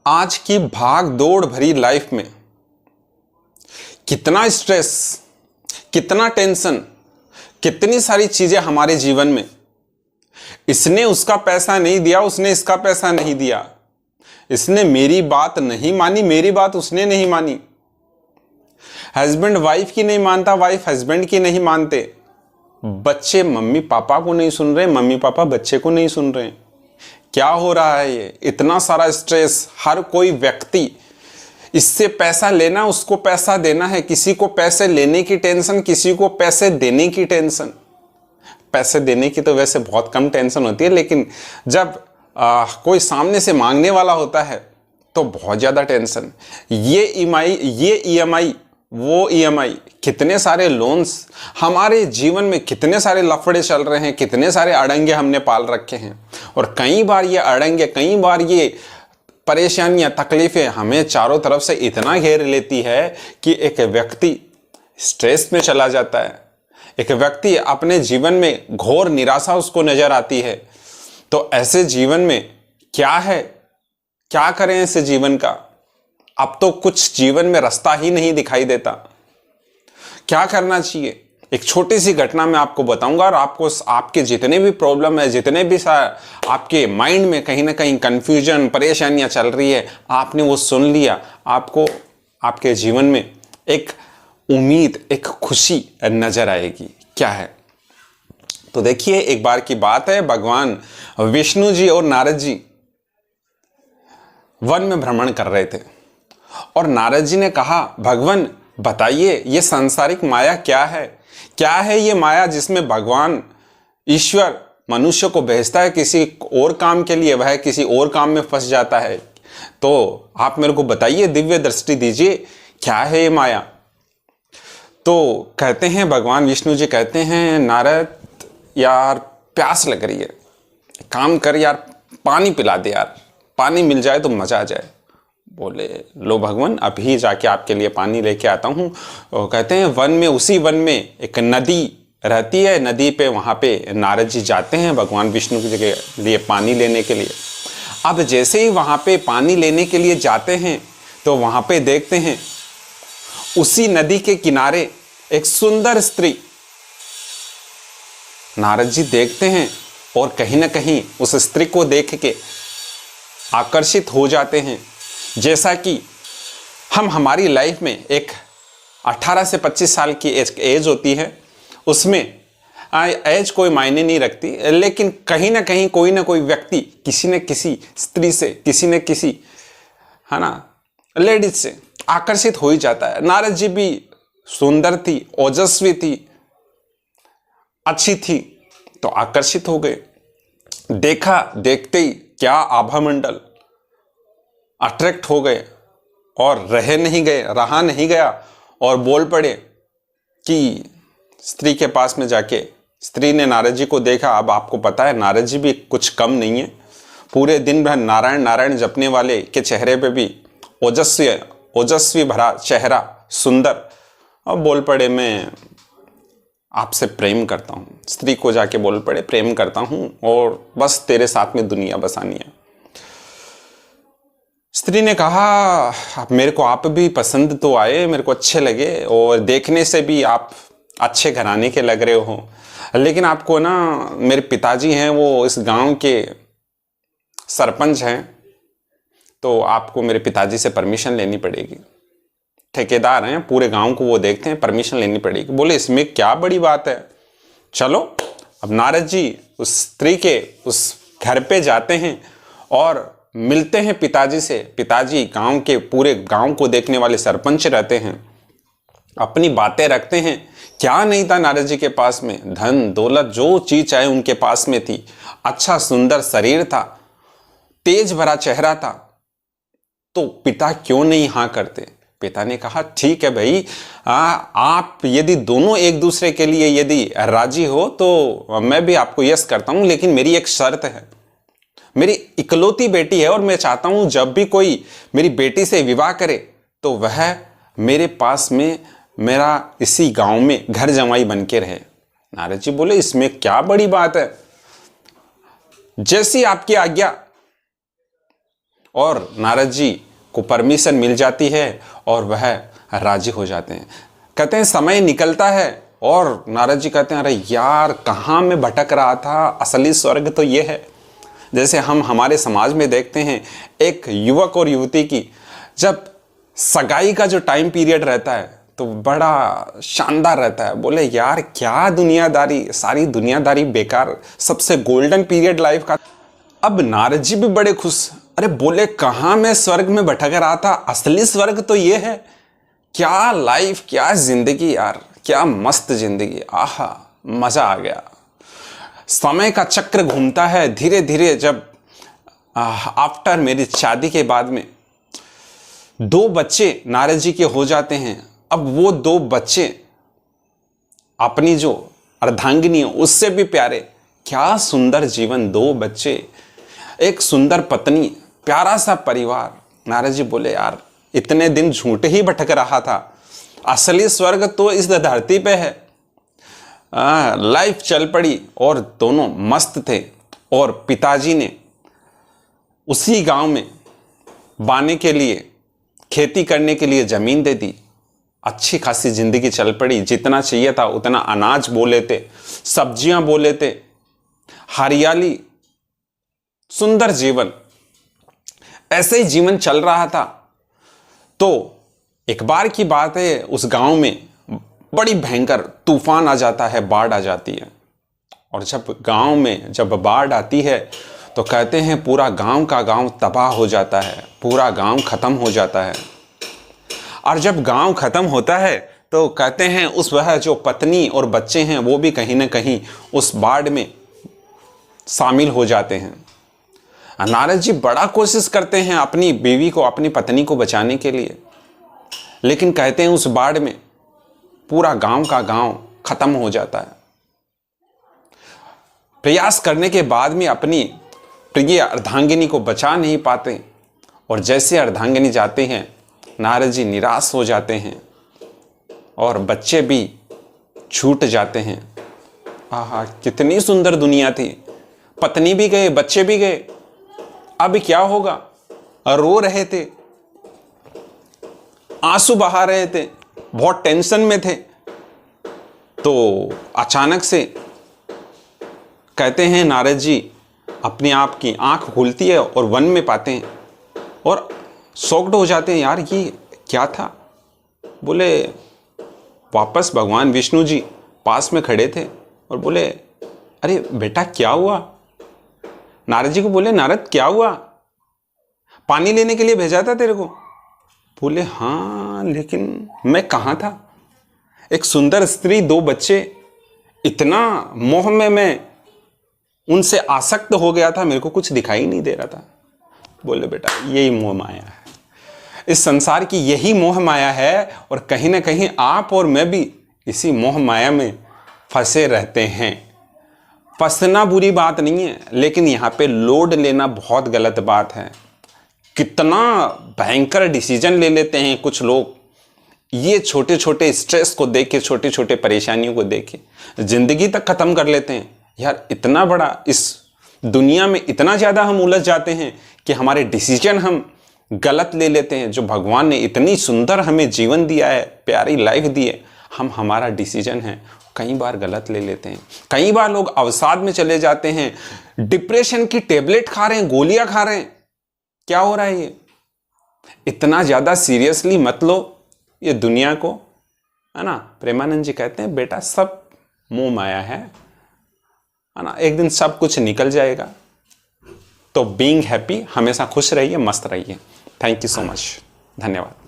आज की भाग दौड़ भरी लाइफ में कितना स्ट्रेस, कितना टेंशन, कितनी सारी चीजें हमारे जीवन में। इसने उसका पैसा नहीं दिया, उसने इसका पैसा नहीं दिया, इसने मेरी बात नहीं मानी, मेरी बात उसने नहीं मानी। हस्बैंड वाइफ की नहीं मानता, वाइफ हस्बैंड की नहीं मानते, बच्चे मम्मी पापा को नहीं सुन रहे, मम्मी पापा बच्चे को नहीं सुन रहे। क्या हो रहा है ये? इतना सारा स्ट्रेस। हर कोई व्यक्ति इससे पैसा लेना, उसको पैसा देना है, किसी को पैसे लेने की टेंशन, किसी को पैसे देने की टेंशन। पैसे देने की तो वैसे बहुत कम टेंशन होती है, लेकिन जब कोई सामने से मांगने वाला होता है तो बहुत ज़्यादा टेंशन। ये ईएमआई, वो ईएमआई, कितने सारे लोन्स, हमारे जीवन में कितने सारे लफड़े चल रहे हैं, कितने सारे अड़ंगे हमने पाल रखे हैं। और कई बार ये अड़ंगे, कई बार ये परेशानियां, तकलीफें हमें चारों तरफ से इतना घेर लेती है कि एक व्यक्ति स्ट्रेस में चला जाता है, एक व्यक्ति अपने जीवन में घोर निराशा उसको नजर आती है। तो ऐसे जीवन में क्या है, क्या करें ऐसे जीवन का? अब तो कुछ जीवन में रास्ता ही नहीं दिखाई देता। क्या करना चाहिए? एक छोटी सी घटना मैं आपको बताऊंगा और आपको आपके जितने भी प्रॉब्लम है, जितने भी आपके माइंड में कहीं ना कहीं कंफ्यूजन, परेशानियां चल रही है, आपने वो सुन लिया, आपको आपके जीवन में एक उम्मीद, एक खुशी नजर आएगी। क्या है? तो देखिए, एक बार की बात है, भगवान विष्णु जी और नारद जी वन में भ्रमण कर रहे थे और नारद जी ने कहा, भगवान बताइए ये सांसारिक माया क्या है? क्या है ये माया जिसमें भगवान ईश्वर मनुष्य को भेजता है किसी और काम के लिए, वह किसी और काम में फंस जाता है। तो आप मेरे को बताइए, दिव्य दृष्टि दीजिए, क्या है ये माया? तो कहते हैं, भगवान विष्णु जी कहते हैं, नारद यार प्यास लग रही है, काम कर यार, पानी पिला दे यार, पानी मिल जाए तो मजा आ जाए। बोले, लो भगवान, अभी जाके आपके लिए पानी लेके आता हूँ। और कहते हैं, वन में, उसी वन में एक नदी रहती है, नदी पे, वहाँ पे नारद जी जाते हैं भगवान विष्णु के लिए पानी लेने के लिए। अब जैसे ही वहाँ पे पानी लेने के लिए जाते हैं तो वहाँ पे देखते हैं उसी नदी के किनारे एक सुंदर स्त्री। नारद जी देखते हैं और कहीं ना कहीं उस स्त्री को देख के आकर्षित हो जाते हैं। जैसा कि हम हमारी लाइफ में एक 18 से 25 साल की एज होती है, उसमें एज कोई मायने नहीं रखती, लेकिन कहीं ना कहीं कोई ना कोई व्यक्ति किसी न किसी स्त्री से, किसी न किसी, है ना, लेडीज से आकर्षित हो ही जाता है। नारद जी भी सुंदर थी, ओजस्वी थी, अच्छी थी, तो आकर्षित हो गए। देखा, देखते ही क्या आभा मंडल, अट्रैक्ट हो गए और रहा नहीं गया और बोल पड़े कि स्त्री के पास में जाके, स्त्री ने नारद जी को देखा। अब आपको पता है, नारद जी भी कुछ कम नहीं है, पूरे दिन भर नारायण नारायण जपने वाले के चेहरे पे भी ओजस्वी भरा चेहरा, सुंदर। और बोल पड़े, मैं आपसे प्रेम करता हूँ। स्त्री को जाके बोल पड़े, प्रेम करता हूँ और बस तेरे साथ में दुनिया बसानी है। स्त्री ने कहा, मेरे को आप भी पसंद तो आए, मेरे को अच्छे लगे और देखने से भी आप अच्छे घराने के लग रहे हो, लेकिन आपको ना, मेरे पिताजी हैं, वो इस गांव के सरपंच हैं, तो आपको मेरे पिताजी से परमिशन लेनी पड़ेगी। ठेकेदार हैं, पूरे गांव को वो देखते हैं, परमिशन लेनी पड़ेगी। बोले, इसमें क्या बड़ी बात है, चलो। अब नारद जी उस स्त्री के उस घर पे जाते हैं और मिलते हैं पिताजी से। पिताजी गांव के, पूरे गांव को देखने वाले सरपंच रहते हैं, अपनी बातें रखते हैं। क्या नहीं था नारद जी के पास में? धन दौलत, जो चीज चाहे उनके पास में थी। अच्छा सुंदर शरीर था, तेज भरा चेहरा था, तो पिता क्यों नहीं हाँ करते? पिता ने कहा, ठीक है भाई, आप यदि दोनों एक दूसरे के लिए यदि राजी हो तो मैं भी आपको यस करता हूं, लेकिन मेरी एक शर्त है। मेरी इकलौती बेटी है और मैं चाहता हूं जब भी कोई मेरी बेटी से विवाह करे तो वह मेरे पास में, मेरा इसी गांव में घर जमाई बन के रहे। नारद जी बोले, इसमें क्या बड़ी बात है, जैसी आपकी आज्ञा। और नारद जी को परमिशन मिल जाती है और वह राजी हो जाते हैं। कहते हैं समय निकलता है और नारद जी कहते हैं अरे यार कहाँ मैं भटक रहा था, असली स्वर्ग तो ये है। जैसे हम हमारे समाज में देखते हैं एक युवक और युवती की जब सगाई का जो टाइम पीरियड रहता है तो बड़ा शानदार रहता है। बोले यार क्या दुनियादारी, सारी दुनियादारी बेकार, सबसे गोल्डन पीरियड लाइफ का। अब नारद जी भी बड़े खुश, अरे बोले कहाँ मैं स्वर्ग में भटक रहा था, असली स्वर्ग तो ये है। क्या लाइफ, क्या जिंदगी यार, क्या मस्त जिंदगी, आहा मजा आ गया। समय का चक्र घूमता है धीरे धीरे। जब आफ्टर मेरी शादी के बाद में 2 बच्चे नारद जी के हो जाते हैं। अब वो 2 बच्चे अपनी जो अर्धांगिनी है उससे भी प्यारे। क्या सुंदर जीवन, 2 बच्चे, एक सुंदर पत्नी, प्यारा सा परिवार। नारद जी बोले यार इतने दिन झूठे ही भटक रहा था, असली स्वर्ग तो इस धरती पे है। लाइफ चल पड़ी और दोनों मस्त थे। और पिताजी ने उसी गांव में बाने के लिए, खेती करने के लिए जमीन दे दी। अच्छी खासी जिंदगी चल पड़ी, जितना चाहिए था उतना अनाज बो लेते, सब्जियां बो लेते, हरियाली, सुंदर जीवन। ऐसे ही जीवन चल रहा था। तो एक बार की बात है, उस गांव में बड़ी भयंकर तूफान आ जाता है, बाढ़ आ जाती है। और जब गांव में जब बाढ़ आती है तो कहते हैं पूरा गांव का गांव तबाह हो जाता है, पूरा गांव खत्म हो जाता है। और जब गांव खत्म होता है तो कहते हैं उस वह जो पत्नी और बच्चे हैं वो भी कहीं ना कहीं उस बाढ़ में शामिल हो जाते हैं। नारद जी बड़ा कोशिश करते हैं अपनी बीवी को, अपनी पत्नी को बचाने के लिए, लेकिन कहते हैं उस बाढ़ में पूरा गांव का गांव खत्म हो जाता है। प्रयास करने के बाद में अपनी प्रिय अर्धांगिनी को बचा नहीं पाते और जैसे अर्धांगिनी जाते हैं नारद जी निराश हो जाते हैं और बच्चे भी छूट जाते हैं। आहा कितनी सुंदर दुनिया थी, पत्नी भी गए, बच्चे भी गए, अब क्या होगा। रो रहे थे, आंसू बहा रहे थे, बहुत टेंशन में थे। तो अचानक से कहते हैं नारद जी अपने आप की आंख खुलती है और वन में पाते हैं और शॉक्ड हो जाते हैं, यार ये क्या था। बोले वापस भगवान विष्णु जी पास में खड़े थे और बोले अरे बेटा क्या हुआ। नारद जी को बोले नारद क्या हुआ, पानी लेने के लिए भेजा था तेरे को। बोले हाँ लेकिन मैं कहाँ था, एक सुंदर स्त्री, 2 बच्चे, इतना मोह में मैं उनसे आसक्त हो गया था, मेरे को कुछ दिखाई नहीं दे रहा था। बोले बेटा यही मोह माया है, इस संसार की यही मोह माया है और कहीं ना कहीं आप और मैं भी इसी मोह माया में फंसे रहते हैं। फंसना बुरी बात नहीं है, लेकिन यहाँ पे लोड लेना बहुत गलत बात है। कितना भयंकर डिसीजन ले लेते हैं कुछ लोग, ये छोटे छोटे स्ट्रेस को देख के, छोटे छोटे परेशानियों को देख के जिंदगी तक खत्म कर लेते हैं। यार इतना बड़ा, इस दुनिया में इतना ज़्यादा हम उलझ जाते हैं कि हमारे डिसीजन हम गलत ले लेते हैं। जो भगवान ने इतनी सुंदर हमें जीवन दिया है, प्यारी लाइफ दी है, हम हमारा डिसीजन है कई बार गलत ले लेते हैं। कई बार लोग अवसाद में चले जाते हैं, डिप्रेशन की टेबलेट खा रहे हैं, गोलियां खा रहे हैं। क्या हो रहा है ये, इतना ज़्यादा सीरियसली मत लो ये दुनिया को, है ना। प्रेमानंद जी कहते हैं बेटा सब मोह माया है ना, एक दिन सब कुछ निकल जाएगा। तो बीइंग हैप्पी, हमेशा खुश रहिए, मस्त रहिए। थैंक यू सो मच, धन्यवाद।